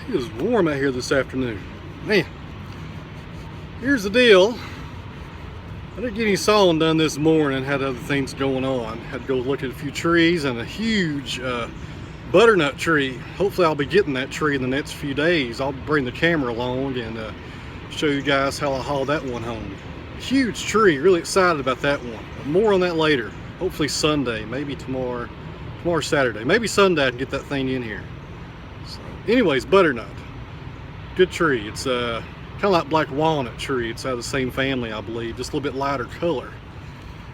It is warm out here this afternoon. Man, here's the deal. I didn't get any sawing done this morning, had other things going on. Had to go look at a few trees and a huge butternut tree. Hopefully I'll be getting that tree in the next few days. I'll bring the camera along and show you guys how I haul that one home. Huge tree, really excited about that one. But more on that later. Hopefully Sunday, maybe tomorrow Saturday. Maybe Sunday I can get that thing in here. So, anyways, butternut. Good tree. It's kind of like black walnut tree. It's out of the same family, I believe, just a little bit lighter color.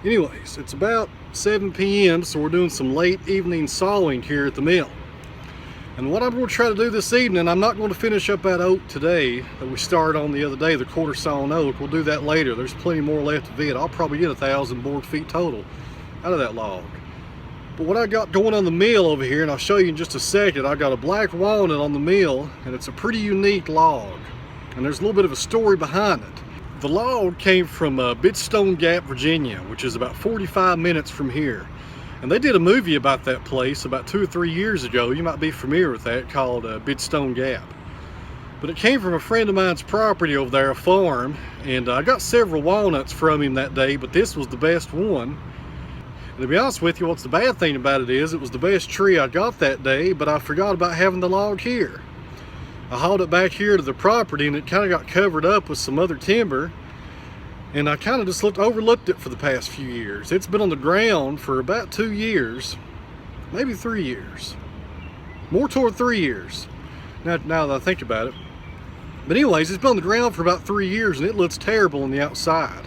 Anyways, it's about 7 p.m. so we're doing some late evening sawing here at the mill. And what I'm going to try to do this evening, I'm not going to finish up that oak today that we started on the other day, the quarter sawn oak. We'll do that later. There's plenty more left of it. I'll probably get 1,000 board feet total out of that log. But what I got going on the mill over here, and I'll show you in just a second, I got a black walnut on the mill, and it's a pretty unique log. And there's a little bit of a story behind it. The log came from Bidstone Gap, Virginia, which is about 45 minutes from here. And they did a movie about that place about 2 or 3 years ago. You might be familiar with that, called Bidstone Gap. But it came from a friend of mine's property over there, a farm, and I got several walnuts from him that day, but this was the best one. And to be honest with you, what's the bad thing about it is it was the best tree I got that day, but I forgot about having the log here. I hauled it back here to the property and it kind of got covered up with some other timber, and I kind of just overlooked it for the past few years. It's been on the ground for about 2 years, maybe 3 years, more toward 3 years now that I think about it. But anyways, it's been on the ground for about 3 years and it looks terrible on the outside.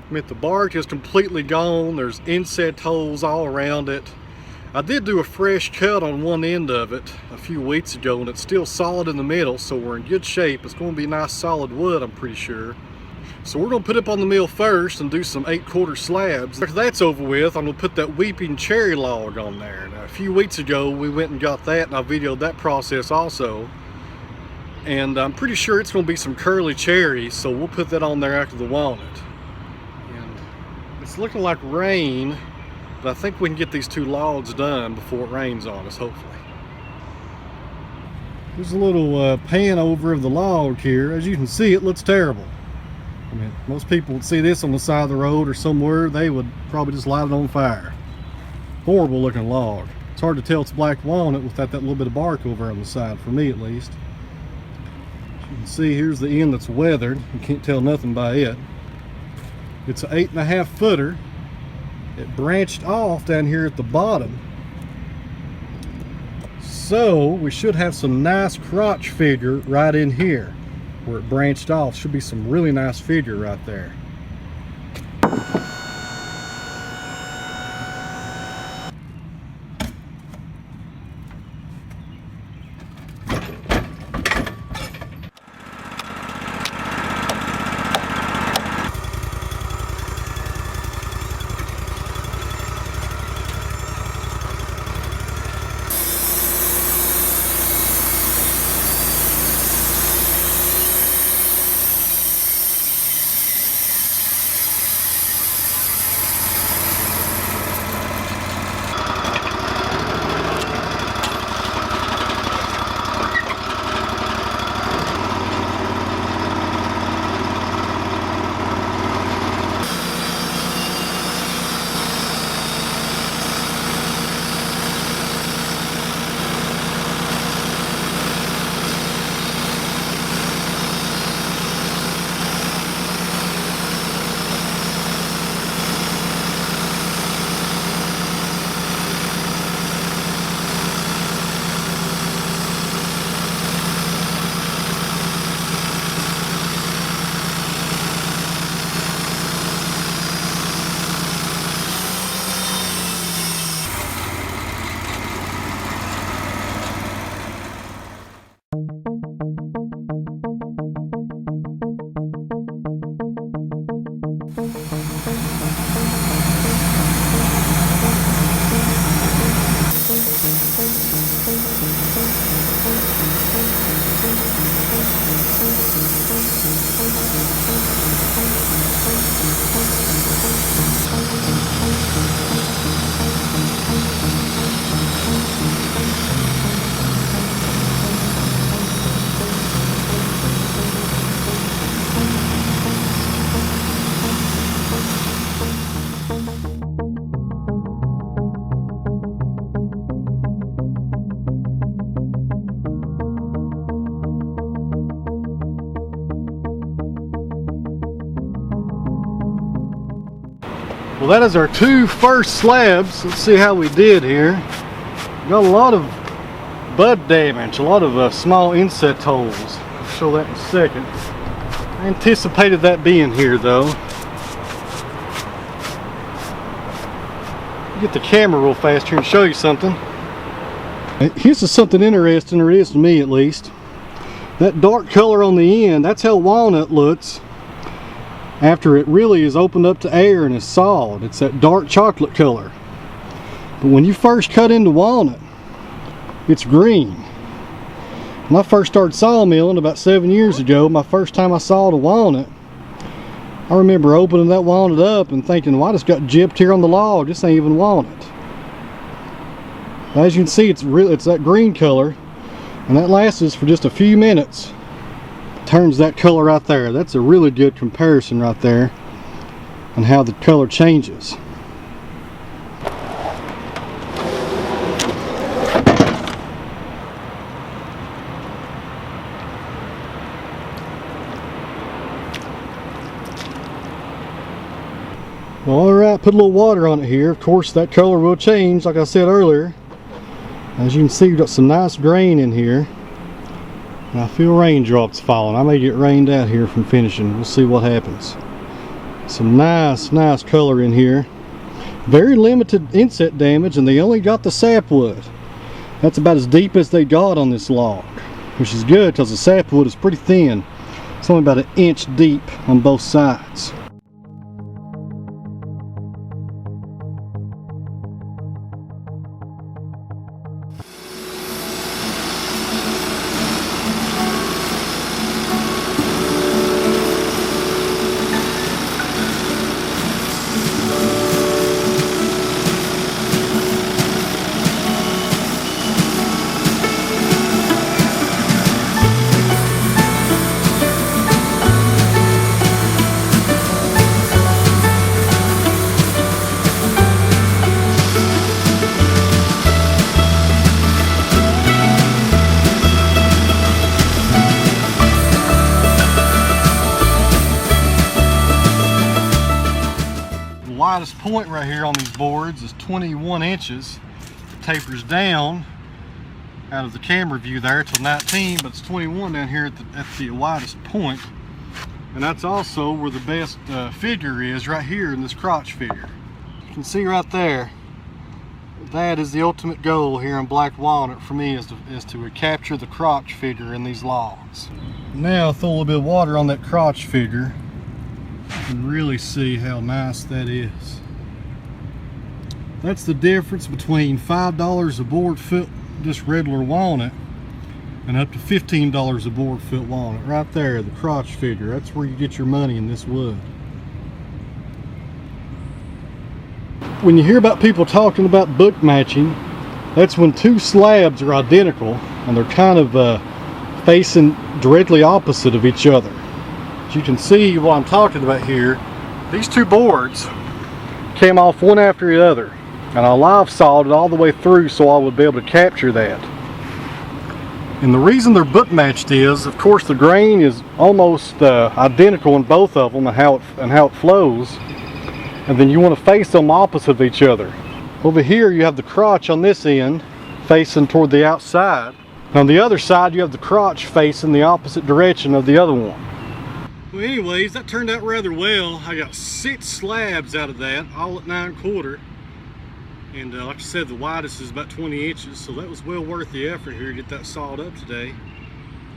I mean, the bark is completely gone. There's insect holes all around it. I did do a fresh cut on one end of it a few weeks ago, and it's still solid in the middle, so we're in good shape. It's going to be nice solid wood, I'm pretty sure. So we're going to put it up on the mill first and do some 8/4 slabs. After that's over with, I'm going to put that weeping cherry log on there. Now, a few weeks ago we went and got that, and I videoed that process also. And I'm pretty sure it's going to be some curly cherry, so we'll put that on there after the walnut. And it's looking like rain, but I think we can get these 2 logs done before it rains on us, hopefully. There's a little pan over of the log here. As you can see, it looks terrible. I mean, most people would see this on the side of the road or somewhere, they would probably just light it on fire. Horrible looking log. It's hard to tell it's black walnut without that little bit of bark over on the side, for me at least. As you can see, here's the end that's weathered. You can't tell nothing by it. It's an 8.5 footer. It branched off down here at the bottom. So we should have some nice crotch figure right in here where it branched off. Should be some really nice figure right there. Well, that is our two first slabs. Let's see how we did here. Got a lot of bud damage, a lot of small insect holes. I'll show that in a second. I anticipated that being here though. Get the camera real fast here and show you something. Here's just something interesting, or it is to me at least. That dark color on the end, that's how walnut looks after it really is opened up to air and is sawed. It's that dark chocolate color. But when you first cut into walnut, it's green. When I first started sawmilling about 7 years ago, my first time I sawed a walnut, I remember opening that walnut up and thinking, well, I just got gypped here on the log. This ain't even walnut. As you can see, it's that green color, and that lasts for just a few minutes. Turns that color right there. That's a really good comparison right there on how the color changes. Well, alright, put a little water on it here. Of course, that color will change, like I said earlier. As you can see, we've got some nice grain in here. And I feel raindrops falling. I may get rained out here from finishing. We'll see what happens. Some nice color in here. Very limited insect damage, and they only got the sapwood. That's about as deep as they got on this log, which is good because the sapwood is pretty thin. It's only about 1 inch deep on both sides. Widest point right here on these boards is 21 inches. It tapers down out of the camera view there till 19, but it's 21 down here at the widest point. And that's also where the best figure is, right here in this crotch figure. You can see right there, that is the ultimate goal here in black walnut for me, is to capture the crotch figure in these logs. Now I'll throw a little bit of water on that crotch figure and really see how nice that is. That's the difference between $5 a board foot just regular walnut and up to $15 a board foot walnut. Right there, the crotch figure. That's where you get your money in this wood. When you hear about people talking about book matching, that's when two slabs are identical and they're kind of facing directly opposite of each other. You can see what I'm talking about here. These two boards came off one after the other, and I live sawed it all the way through so I would be able to capture that. And the reason they're book matched is, of course, the grain is almost identical in both of them and how it flows, and then you want to face them opposite of each other. Over here you have the crotch on this end facing toward the outside. On the other side you have the crotch facing the opposite direction of the other one. Well, anyways, that turned out rather well. I got 6 slabs out of that, all at 9¼ and like I said, the widest is about 20 inches, so that was well worth the effort here to get that sawed up today.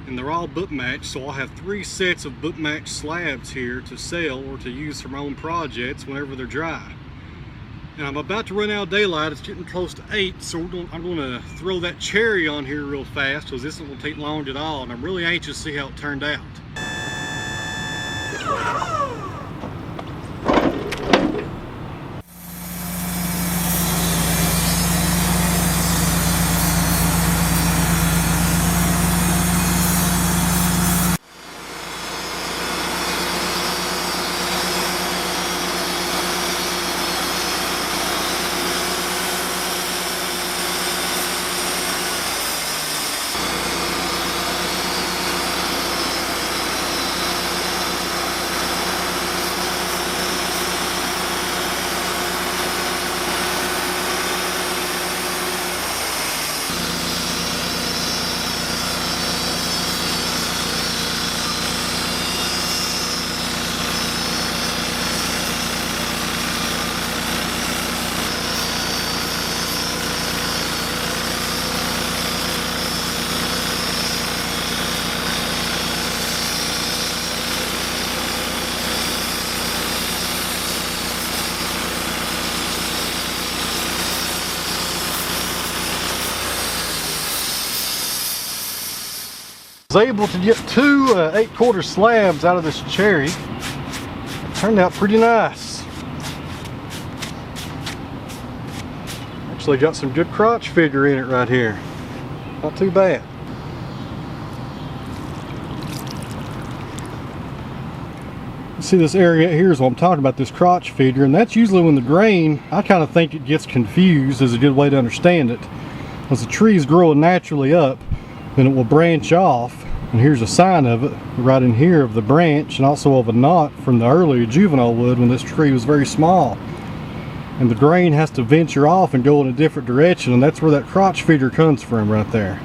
And they're all book matched, so I'll have 3 sets of book matched slabs here to sell or to use for my own projects whenever they're dry. And I'm about to run out of daylight. It's getting close to 8, so I'm going to throw that cherry on here real fast because this one will take long at all, and I'm really anxious to see how it turned out. I was able to get two 8/4 slabs out of this cherry. It turned out pretty nice. Actually got some good crotch figure in it right here. Not too bad. See, this area here is what I'm talking about, this crotch figure, and that's usually when the grain, I kind of think it gets confused, is a good way to understand it. As the tree is growing naturally up, then it will branch off, and here's a sign of it right in here of the branch and also of a knot from the earlier juvenile wood when this tree was very small. And the grain has to venture off and go in a different direction, and that's where that crotch figure comes from right there.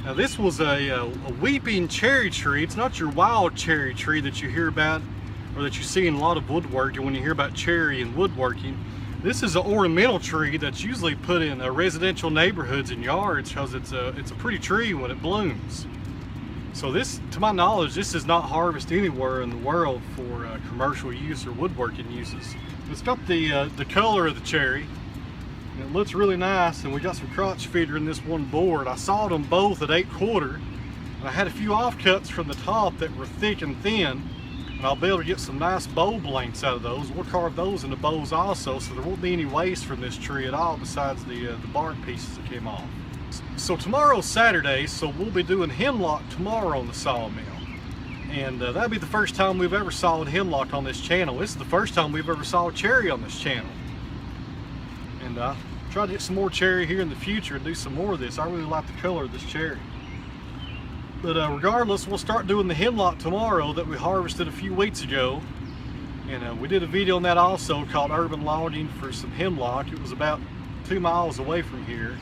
Now this was a weeping cherry tree. It's not your wild cherry tree that you hear about or that you see in a lot of woodworking when you hear about cherry and woodworking. This is an ornamental tree that's usually put in residential neighborhoods and yards because it's a pretty tree when it blooms. So this, to my knowledge, this is not harvested anywhere in the world for commercial use or woodworking uses. It's got the color of the cherry. It looks really nice, and we got some crotch feeder in this one board. I sawed them both at 8/4, and I had a few offcuts from the top that were thick and thin, and I'll be able to get some nice bow lengths out of those. We'll carve those into bows also, so there won't be any waste from this tree at all besides the bark pieces that came off. So tomorrow's Saturday, so we'll be doing hemlock tomorrow on the sawmill. And that'll be the first time we've ever sawed hemlock on this channel. This is the first time we've ever sawed cherry on this channel. And try to get some more cherry here in the future and do some more of this. I really like the color of this cherry. But regardless, we'll start doing the hemlock tomorrow that we harvested a few weeks ago. And we did a video on that also called Urban Logging for some hemlock. It was about 2 miles away from here.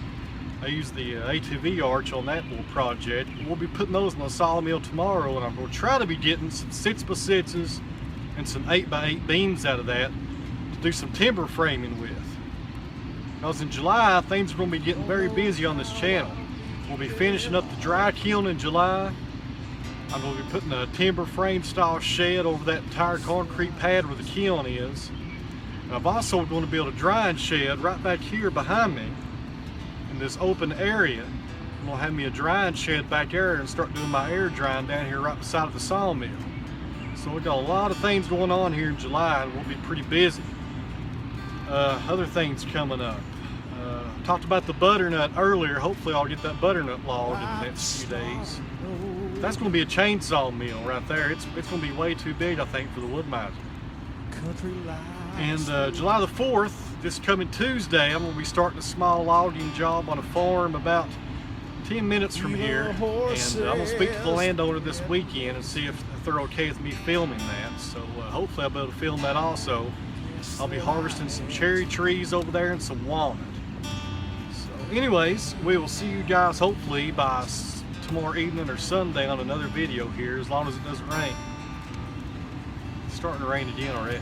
I used the ATV arch on that little project. We'll be putting those in the sawmill tomorrow, and I'm going to try to be getting some 6x6s and some 8x8 beams out of that to do some timber framing with. Because in July, things are going to be getting very busy on this channel. We'll be finishing up the dry kiln in July. I'm going to be putting a timber frame style shed over that entire concrete pad where the kiln is. And I'm also going to build a drying shed right back here behind me in this open area. I'm going to have me a drying shed back there and start doing my air drying down here right beside of the sawmill. So we've got a lot of things going on here in July, and we'll be pretty busy. Other things coming up. Talked about the butternut earlier. Hopefully I'll get that butternut logged in the next few days. That's going to be a chainsaw mill right there. It's going to be way too big, I think, for the Wood-Mizer. And July the 4th, this coming Tuesday, I'm going to be starting a small logging job on a farm about 10 minutes from here. And I'm going to speak to the landowner this weekend and see if they're okay with me filming that. So hopefully I'll be able to film that also. I'll be harvesting some cherry trees over there and some walnut. So anyways, we will see you guys hopefully by tomorrow evening or Sunday on another video here, as long as it doesn't rain. It's starting to rain again already.